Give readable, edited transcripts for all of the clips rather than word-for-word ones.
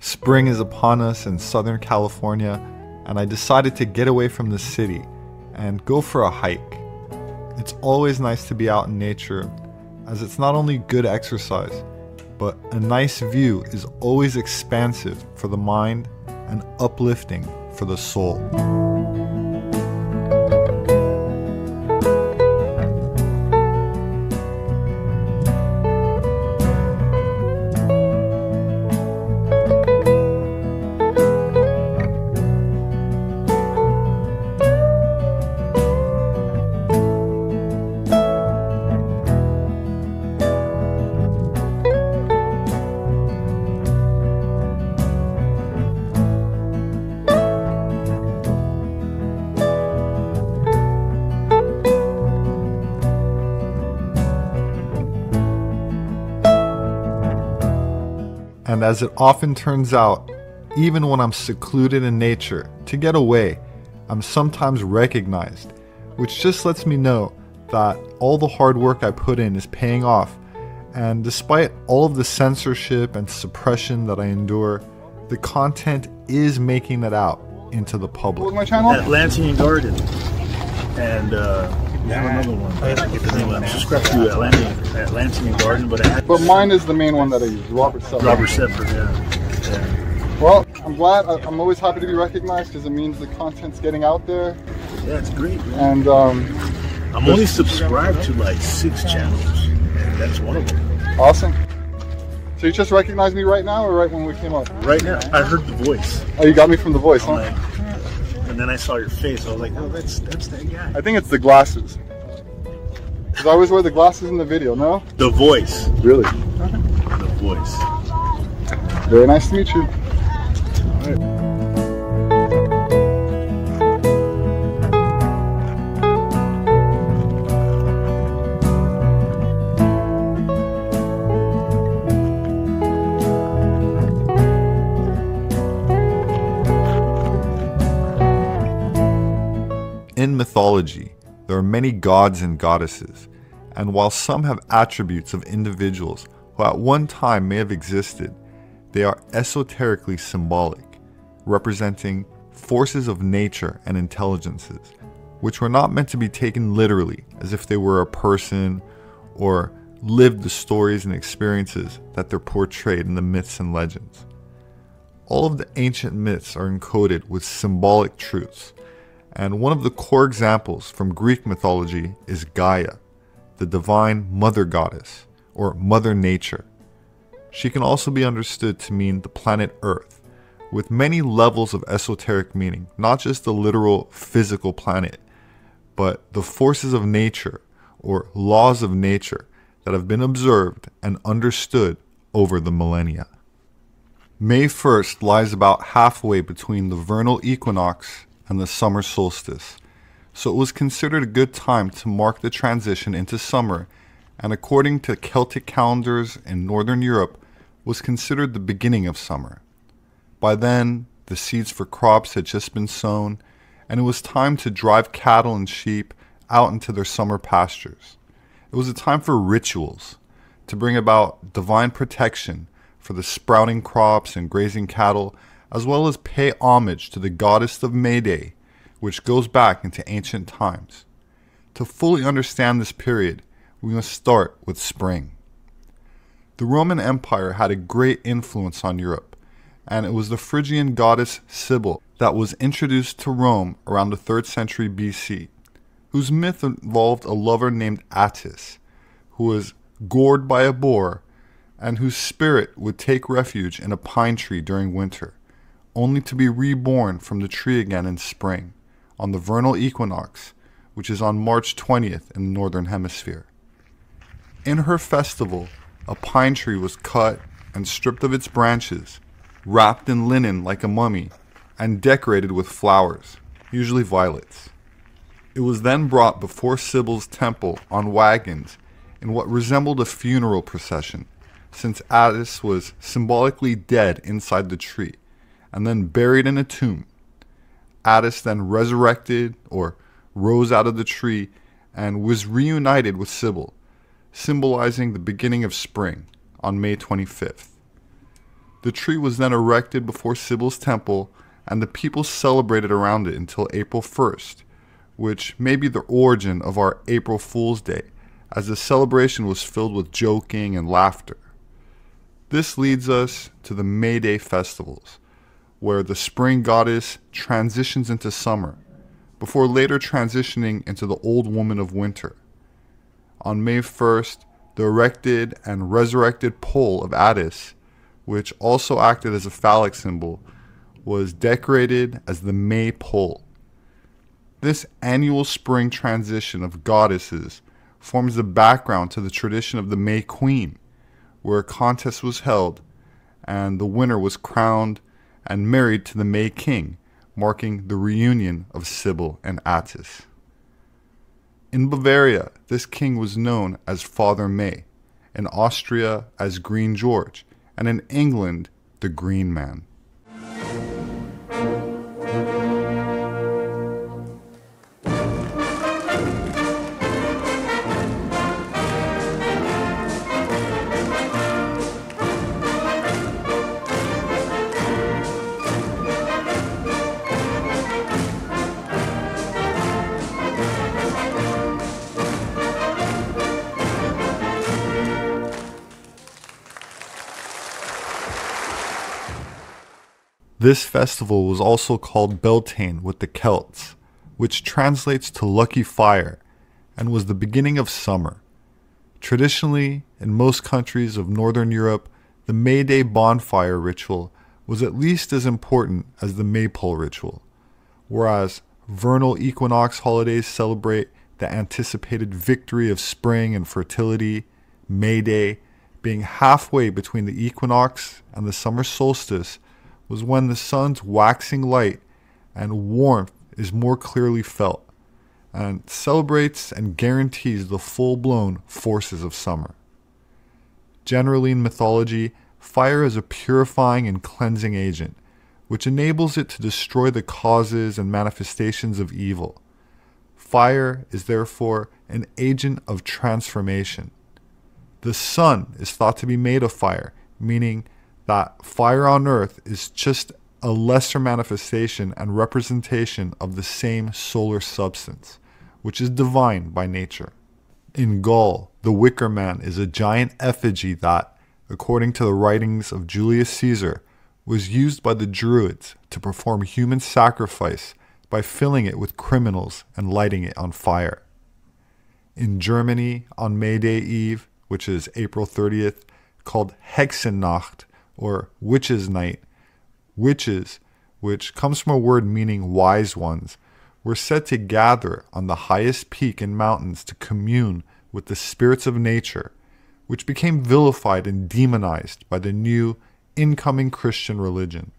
Spring is upon us in Southern California, and I decided to get away from the city and go for a hike. It's always nice to be out in nature, as it's not only good exercise, but a nice view is always expansive for the mind and uplifting for the soul. And as it often turns out, even when I'm secluded in nature, to get away, I'm sometimes recognized, which just lets me know that all the hard work I put in is paying off. And despite all of the censorship and suppression that I endure, the content is making it out into the public. What was my channel? Atlantean Garden. And we have another one. I have to get the name. I'm subscribed to Atlantean Garden, but mine is the main one that I use, Robert Sepehr. Robert Sepehr, yeah. Well, I'm glad. I'm always happy to be recognized because it means the content's getting out there. Yeah, it's great, man. And I'm only subscribed to like 6 channels, and that's one of them. Awesome. So you just recognized me right now, or right when we came up? Right now. I heard the voice. Oh, you got me from the voice, huh? And then I saw your face. I was like, oh, that's that guy. I think it's the glasses. Because I always wear the glasses in the video, no? The voice. Really? The voice. Very nice to meet you. All right. In mythology, there are many gods and goddesses, and while some have attributes of individuals who at one time may have existed, they are esoterically symbolic, representing forces of nature and intelligences, which were not meant to be taken literally as if they were a person or lived the stories and experiences that they're portrayed in the myths and legends. All of the ancient myths are encoded with symbolic truths, and one of the core examples from Greek mythology is Gaia, the divine mother goddess, or Mother Nature. She can also be understood to mean the planet Earth, with many levels of esoteric meaning, not just the literal physical planet, but the forces of nature, or laws of nature, that have been observed and understood over the millennia. May 1st lies about halfway between the vernal equinox and the summer solstice, so it was considered a good time to mark the transition into summer, and according to Celtic calendars in Northern Europe, was considered the beginning of summer. By then, the seeds for crops had just been sown, and it was time to drive cattle and sheep out into their summer pastures. It was a time for rituals, to bring about divine protection for the sprouting crops and grazing cattle, as well as pay homage to the goddess of May Day, which goes back into ancient times. To fully understand this period, we must start with spring. The Roman Empire had a great influence on Europe, and it was the Phrygian goddess Cybele that was introduced to Rome around the 3rd century BC, whose myth involved a lover named Attis, who was gored by a boar, and whose spirit would take refuge in a pine tree during winter, only to be reborn from the tree again in spring, on the vernal equinox, which is on March 20th in the Northern Hemisphere. In her festival, a pine tree was cut and stripped of its branches, wrapped in linen like a mummy, and decorated with flowers, usually violets. It was then brought before Cybele's temple on wagons in what resembled a funeral procession, since Attis was symbolically dead inside the tree, and then buried in a tomb. Attis then resurrected or rose out of the tree and was reunited with Cybele, symbolizing the beginning of spring on May 25th. The tree was then erected before Cybele's temple, and the people celebrated around it until April 1st, which may be the origin of our April Fool's Day, as the celebration was filled with joking and laughter. This leads us to the May Day festivals, where the spring goddess transitions into summer, before later transitioning into the old woman of winter. On May 1st, the erected and resurrected pole of Attis, which also acted as a phallic symbol, was decorated as the May pole. This annual spring transition of goddesses forms the background to the tradition of the May Queen, where a contest was held and the winner was crowned and married to the May King, marking the reunion of Cybele and Attis. In Bavaria, this king was known as Father May, in Austria as Green George, and in England, the Green Man. This festival was also called Beltaine with the Celts, which translates to lucky fire, and was the beginning of summer. Traditionally, in most countries of Northern Europe, the May Day bonfire ritual was at least as important as the maypole ritual, whereas vernal equinox holidays celebrate the anticipated victory of spring and fertility. May Day, being halfway between the equinox and the summer solstice, was when the sun's waxing light and warmth is more clearly felt, and celebrates and guarantees the full-blown forces of summer. Generally in mythology, fire is a purifying and cleansing agent, which enables it to destroy the causes and manifestations of evil. Fire is therefore an agent of transformation. The sun is thought to be made of fire, meaning that fire on earth is just a lesser manifestation and representation of the same solar substance, which is divine by nature. In Gaul, the Wicker Man is a giant effigy that, according to the writings of Julius Caesar, was used by the Druids to perform human sacrifice by filling it with criminals and lighting it on fire. In Germany, on May Day Eve, which is April 30th, called Hexennacht, or Witches' Night, witches, which comes from a word meaning wise ones, were said to gather on the highest peak in mountains to commune with the spirits of nature, which became vilified and demonized by the new incoming Christian religion.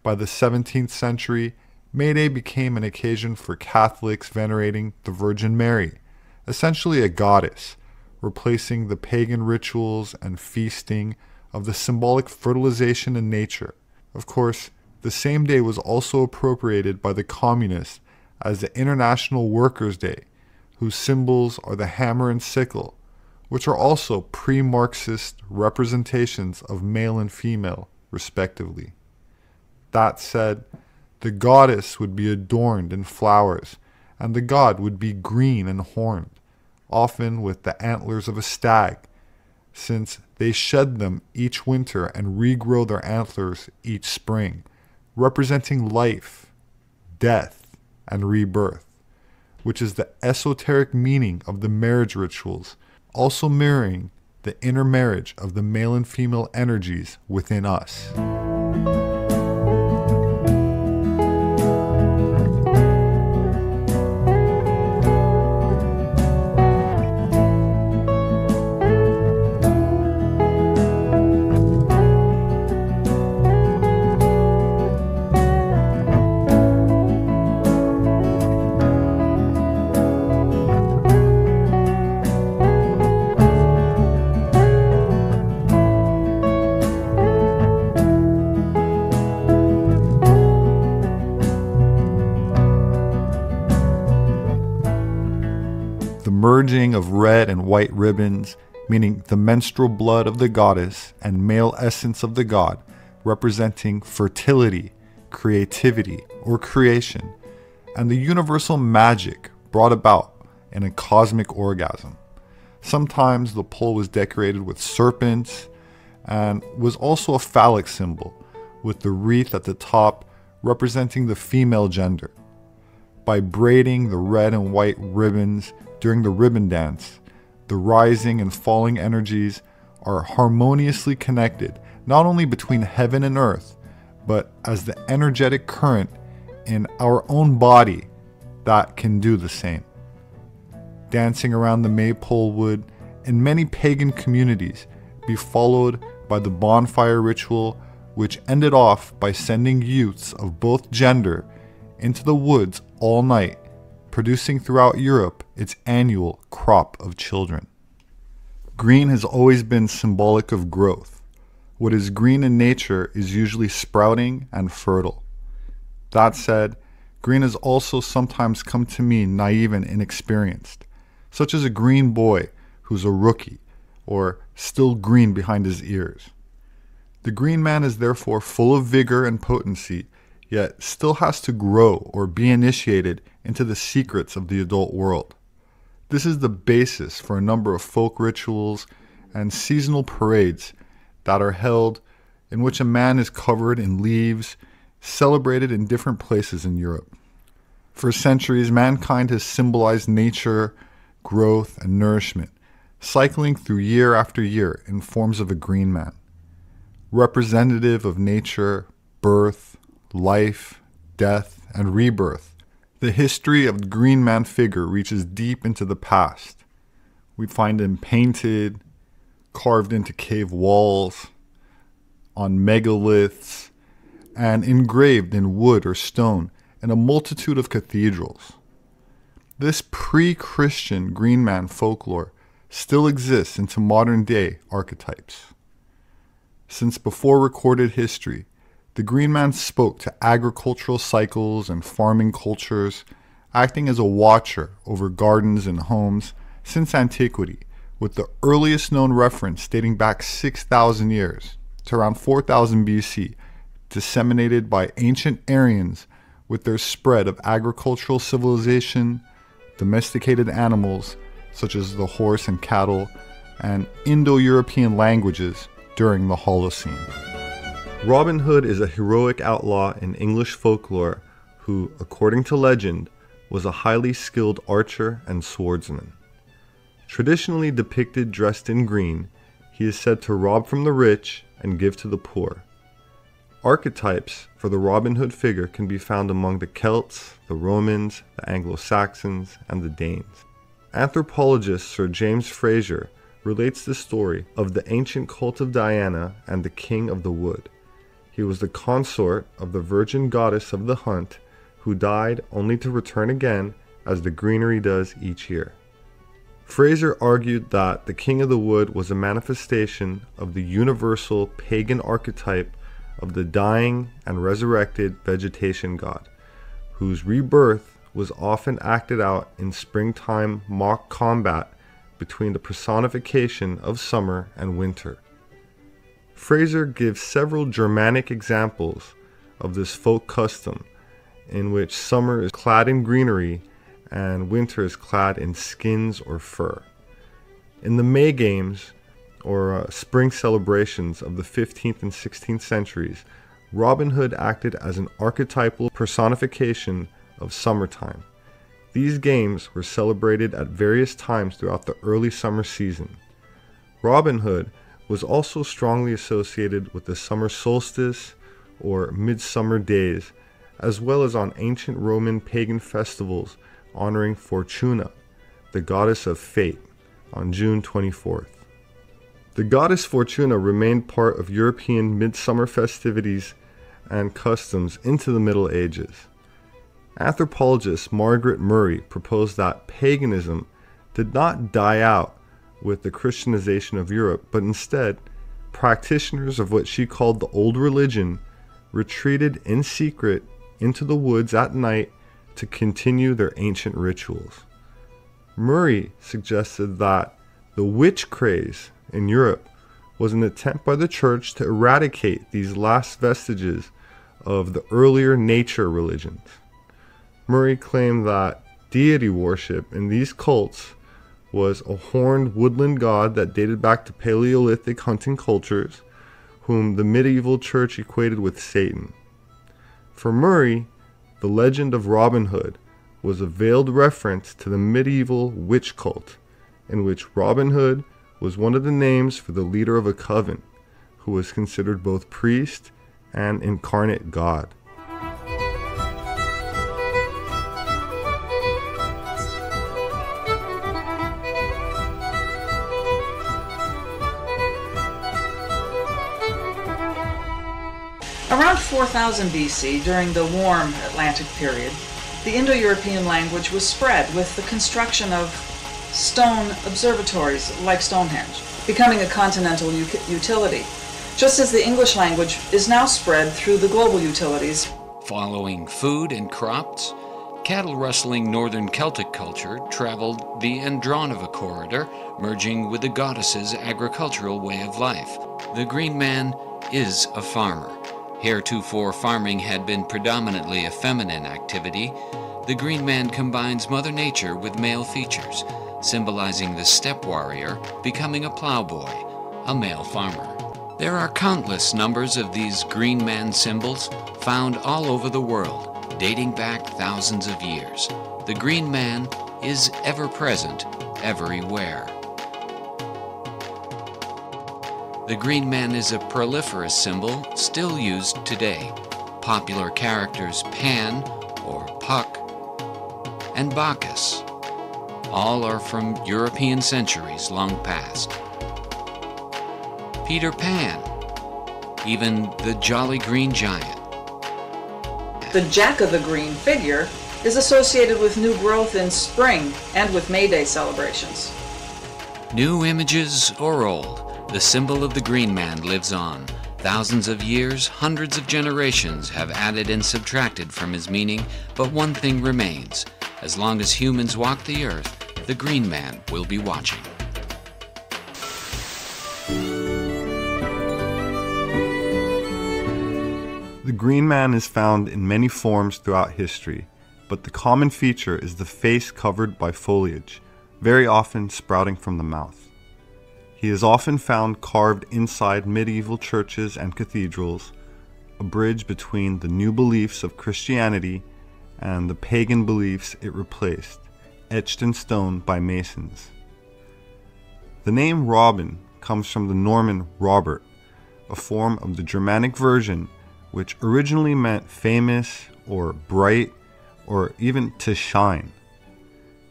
By the 17th century, May Day became an occasion for Catholics venerating the Virgin Mary, essentially a goddess, replacing the pagan rituals and feasting of the symbolic fertilization in nature. Of course, the same day was also appropriated by the communists as the International Workers' Day, whose symbols are the hammer and sickle, which are also pre-Marxist representations of male and female, respectively. That said, the goddess would be adorned in flowers, and the god would be green and horned, often with the antlers of a stag, since they shed them each winter and regrow their antlers each spring, representing life, death, and rebirth, which is the esoteric meaning of the marriage rituals, also mirroring the intermarriage of the male and female energies within us. Merging of red and white ribbons meaning the menstrual blood of the goddess, and male essence of the god, representing fertility, creativity, or creation, and the universal magic brought about in a cosmic orgasm. Sometimes the pole was decorated with serpents and was also a phallic symbol, with the wreath at the top representing the female gender. By braiding the red and white ribbons during the ribbon dance, the rising and falling energies are harmoniously connected not only between heaven and earth, but as the energetic current in our own body that can do the same. Dancing around the maypole would, in many pagan communities, be followed by the bonfire ritual, which ended off by sending youths of both gender into the woods all night, producing throughout Europe its annual crop of children. Green has always been symbolic of growth. What is green in nature is usually sprouting and fertile. That said, green has also sometimes come to mean naive and inexperienced, such as a green boy who's a rookie, or still green behind his ears. The green man is therefore full of vigor and potency, yet still has to grow or be initiated into the secrets of the adult world. This is the basis for a number of folk rituals and seasonal parades that are held in which a man is covered in leaves, celebrated in different places in Europe. For centuries, mankind has symbolized nature, growth, and nourishment, cycling through year after year in forms of a green man, representative of nature, birth, life, death, and rebirth. The history of the green man figure reaches deep into the past. We find him painted, carved into cave walls, on megaliths, and engraved in wood or stone in a multitude of cathedrals. This pre-Christian green man folklore still exists into modern day archetypes. Since before recorded history, the green man spoke to agricultural cycles and farming cultures, acting as a watcher over gardens and homes since antiquity, with the earliest known reference dating back 6,000 years to around 4000 BC, disseminated by ancient Aryans with their spread of agricultural civilization, domesticated animals such as the horse and cattle, and Indo-European languages during the Holocene. Robin Hood is a heroic outlaw in English folklore who, according to legend, was a highly skilled archer and swordsman. Traditionally depicted dressed in green, he is said to rob from the rich and give to the poor. Archetypes for the Robin Hood figure can be found among the Celts, the Romans, the Anglo-Saxons, and the Danes. Anthropologist Sir James Frazer relates the story of the ancient cult of Diana and the King of the Wood. He was the consort of the virgin goddess of the hunt, who died only to return again, as the greenery does each year. Frazer argued that the King of the Wood was a manifestation of the universal pagan archetype of the dying and resurrected vegetation god, whose rebirth was often acted out in springtime mock combat between the personification of summer and winter. Frazer gives several Germanic examples of this folk custom, in which summer is clad in greenery and winter is clad in skins or fur. In the May Games, or spring celebrations of the 15th and 16th centuries, Robin Hood acted as an archetypal personification of summertime. These games were celebrated at various times throughout the early summer season. Robin Hood was also strongly associated with the summer solstice or midsummer days, as well as on ancient Roman pagan festivals honoring Fortuna, the goddess of fate, on June 24th. The goddess Fortuna remained part of European midsummer festivities and customs into the Middle Ages. Anthropologist Margaret Murray proposed that paganism did not die out with the Christianization of Europe, but instead, practitioners of what she called the old religion retreated in secret into the woods at night to continue their ancient rituals. Murray suggested that the The witch craze in Europe was an attempt by the church to eradicate these last vestiges of the earlier nature religions. Murray claimed that deity worship in these cults was a horned woodland god that dated back to Paleolithic hunting cultures, whom the medieval church equated with Satan. For Murray, the legend of Robin Hood was a veiled reference to the medieval witch cult, in which Robin Hood was one of the names for the leader of a coven, who was considered both priest and incarnate god. Around 4000 BC, during the warm Atlantic period, the Indo-European language was spread with the construction of stone observatories like Stonehenge, becoming a continental utility, just as the English language is now spread through the global utilities. Following food and crops, cattle-rustling northern Celtic culture traveled the Andronova corridor, merging with the goddesses' agricultural way of life. The Green Man is a farmer. Heretofore, farming had been predominantly a feminine activity. The Green Man combines Mother Nature with male features, symbolizing the steppe warrior becoming a plowboy, a male farmer. There are countless numbers of these Green Man symbols found all over the world, dating back thousands of years. The Green Man is ever present, everywhere. The Green Man is a proliferous symbol still used today. Popular characters Pan, or Puck, and Bacchus, all are from European centuries long past. Peter Pan, even the Jolly Green Giant. The Jack of the Green figure is associated with new growth in spring and with May Day celebrations. New images or old, the symbol of the Green Man lives on. Thousands of years, hundreds of generations have added and subtracted from his meaning, but one thing remains. As long as humans walk the earth, the Green Man will be watching. The Green Man is found in many forms throughout history, but the common feature is the face covered by foliage, very often sprouting from the mouth. He is often found carved inside medieval churches and cathedrals, a bridge between the new beliefs of Christianity and the pagan beliefs it replaced, etched in stone by masons. The name Robin comes from the Norman Robert, a form of the Germanic version which originally meant famous or bright or even to shine.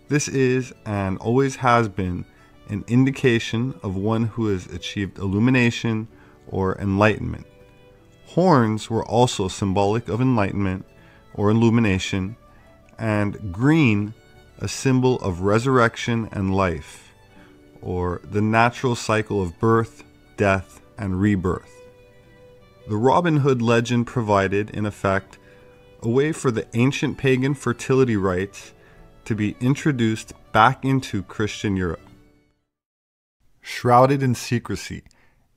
This is and always has been an indication of one who has achieved illumination or enlightenment. Horns were also symbolic of enlightenment or illumination, and green a symbol of resurrection and life, or the natural cycle of birth, death, and rebirth. The Robin Hood legend provided, in effect, a way for the ancient pagan fertility rites to be introduced back into Christian Europe. Shrouded in secrecy,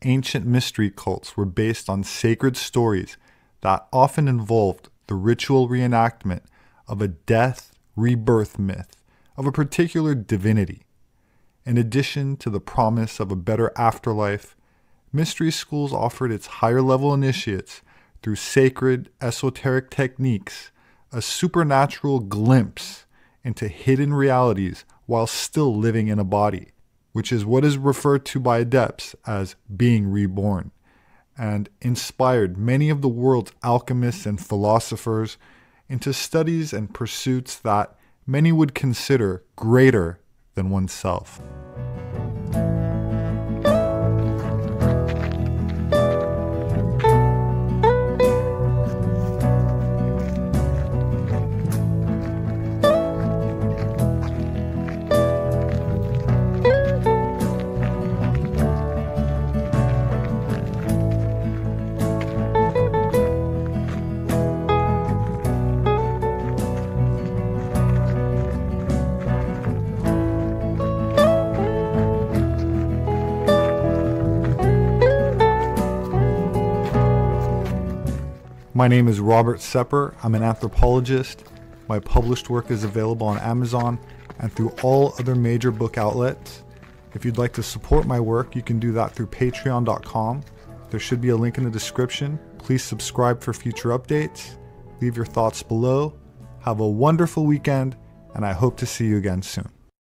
ancient mystery cults were based on sacred stories that often involved the ritual reenactment of a death rebirth myth of a particular divinity. In addition to the promise of a better afterlife, mystery schools offered its higher level initiates through sacred esoteric techniques a supernatural glimpse into hidden realities while still living in a body, which is what is referred to by adepts as being reborn, and inspired many of the world's alchemists and philosophers into studies and pursuits that many would consider greater than oneself. My name is Robert Sepehr. I'm an anthropologist. My published work is available on Amazon and through all other major book outlets. If you'd like to support my work, you can do that through patreon.com. There should be a link in the description. Please subscribe for future updates. Leave your thoughts below. Have a wonderful weekend, and I hope to see you again soon.